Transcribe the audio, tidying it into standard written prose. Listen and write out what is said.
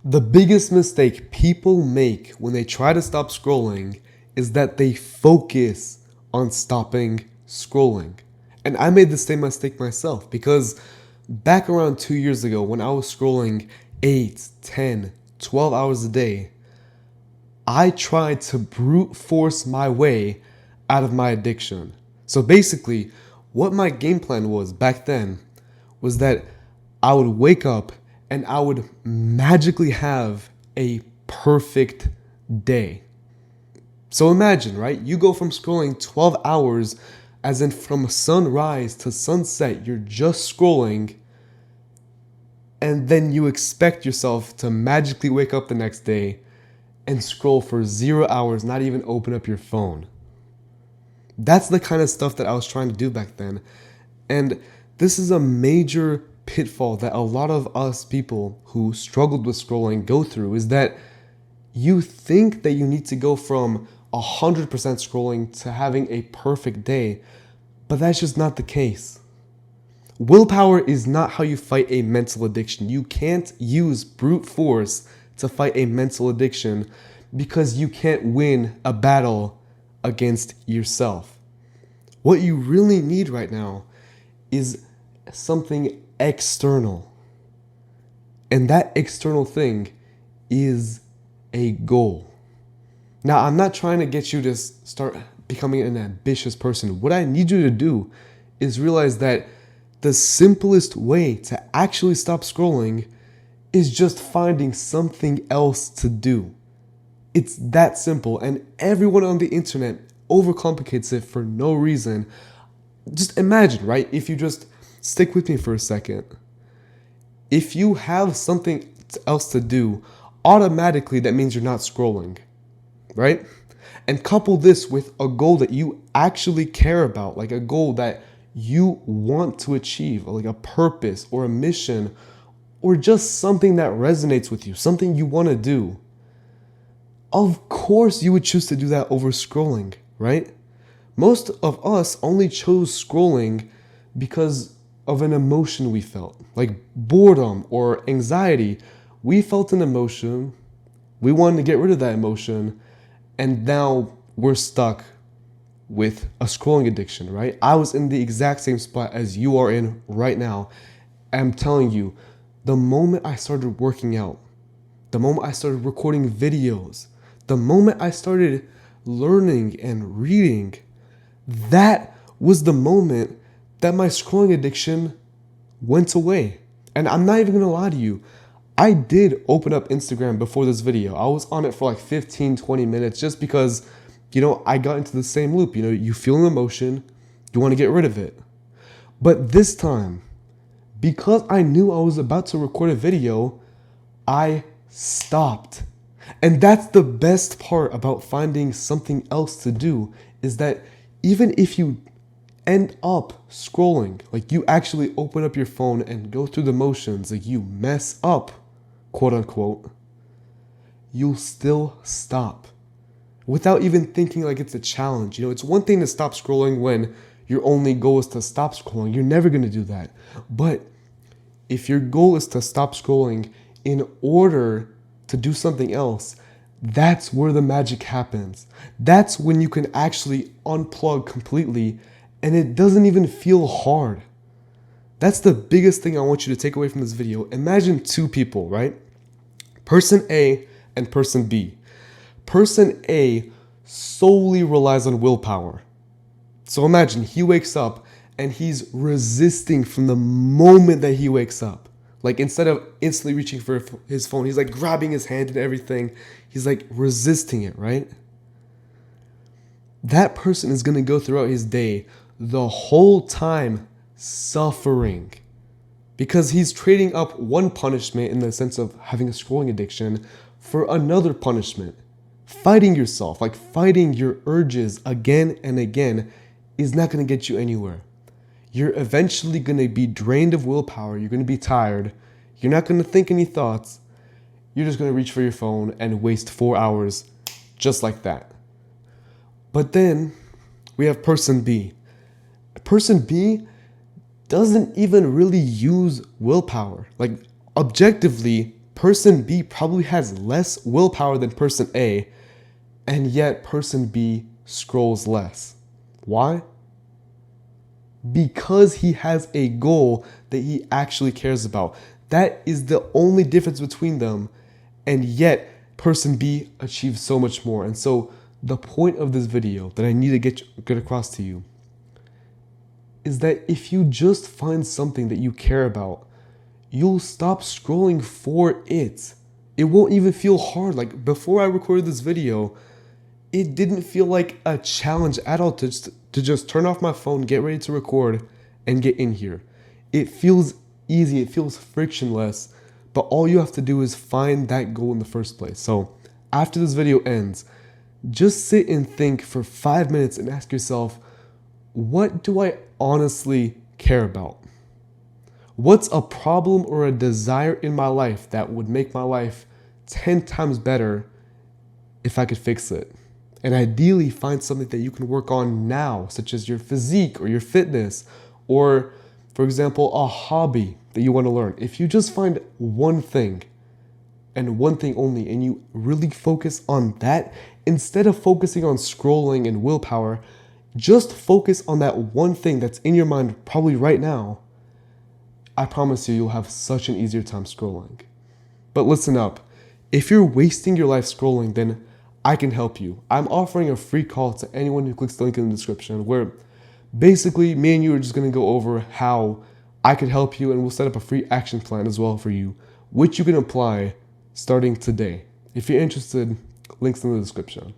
The biggest mistake people make when they try to stop scrolling is that they focus on stopping scrolling. And I made the same mistake myself because back around 2 years ago when I was scrolling 8, 10, 12 hours a day, I tried to brute force my way out of my addiction. So basically, what my game plan was back then was that I would wake up and I would magically have a perfect day. So imagine, right? You go from scrolling 12 hours, as in from sunrise to sunset, you're just scrolling, and then you expect yourself to magically wake up the next day and scroll for 0 hours, not even open up your phone. That's the kind of stuff that I was trying to do back then. And this is a major pitfall that a lot of us people who struggled with scrolling go through, is that you think that you need to go from 100% scrolling to having a perfect day, but that's just not the case. Willpower is not how you fight a mental addiction. You can't use brute force to fight a mental addiction because you can't win a battle against yourself. What you really need right now is something external. And that external thing is a goal. Now, I'm not trying to get you to start becoming an ambitious person. What I need you to do is realize that the simplest way to actually stop scrolling is just finding something else to do. It's that simple, and everyone on the internet overcomplicates it for no reason. Just imagine, right? If you just stick with me for a second. If you have something else to do, automatically that means you're not scrolling, right? And couple this with a goal that you actually care about, like a goal that you want to achieve, like a purpose or a mission, or just something that resonates with you, something you want to do. Of course you would choose to do that over scrolling, right? Most of us only chose scrolling because of an emotion we felt, like boredom or anxiety. We felt an emotion, we wanted to get rid of that emotion, and now we're stuck with a scrolling addiction, right? I was in the exact same spot as you are in right now. I'm telling you, the moment I started working out, the moment I started recording videos, the moment I started learning and reading, that was the moment that my scrolling addiction went away. And I'm not even gonna lie to you, I did open up Instagram before this video. I was on it for like 15, 20 minutes just because, I got into the same loop. You feel an emotion, you want to get rid of it. But this time, because I knew I was about to record a video, I stopped. And that's the best part about finding something else to do, is that even if you end up scrolling, like you actually open up your phone and go through the motions, like you mess up, quote unquote, you'll still stop without even thinking like it's a challenge. It's one thing to stop scrolling when your only goal is to stop scrolling. You're never going to do that. But if your goal is to stop scrolling in order to do something else, that's where the magic happens. That's when you can actually unplug completely and it doesn't even feel hard. That's the biggest thing I want you to take away from this video. Imagine two people, right? Person A and person B. Person A solely relies on willpower. So imagine he wakes up and he's resisting from the moment that he wakes up. Like instead of instantly reaching for his phone, he's like grabbing his hand and everything. He's like resisting it, right? That person is going to go throughout his day the whole time suffering because he's trading up one punishment in the sense of having a scrolling addiction for another punishment. Fighting yourself, like fighting your urges again and again, is not going to get you anywhere. You're eventually going to be drained of willpower. You're going to be tired. You're not going to think any thoughts. You're just going to reach for your phone and waste 4 hours just like that. But then we have person B. Person B doesn't even really use willpower. Like objectively, Person B probably has less willpower than person A, and yet person B scrolls less. Why? Because he has a goal that he actually cares about. That is the only difference between them, and yet person B achieves so much more. And so the point of this video that I need to get across to you is that if you just find something that you care about, you'll stop scrolling for it. It won't even feel hard. Like before I recorded this video, it didn't feel like a challenge at all to just turn off my phone, get ready to record, and get in here. It feels easy, it feels frictionless, but all you have to do is find that goal in the first place. So after this video ends, just sit and think for 5 minutes and ask yourself, what do I honestly care about? What's a problem or a desire in my life that would make my life 10 times better if I could fix it? And ideally find something that you can work on now, such as your physique or your fitness, or for example, a hobby that you want to learn. If you just find one thing and one thing only, and you really focus on that, instead of focusing on scrolling and willpower, just focus on that one thing that's in your mind probably right now. I promise you'll have such an easier time scrolling. But listen up, if you're wasting your life scrolling, then I can help you. I'm offering a free call to anyone who clicks the link in the description, where basically me and you are just going to go over how I could help you, and we'll set up a free action plan as well for you, which you can apply starting today. If you're interested, links in the description.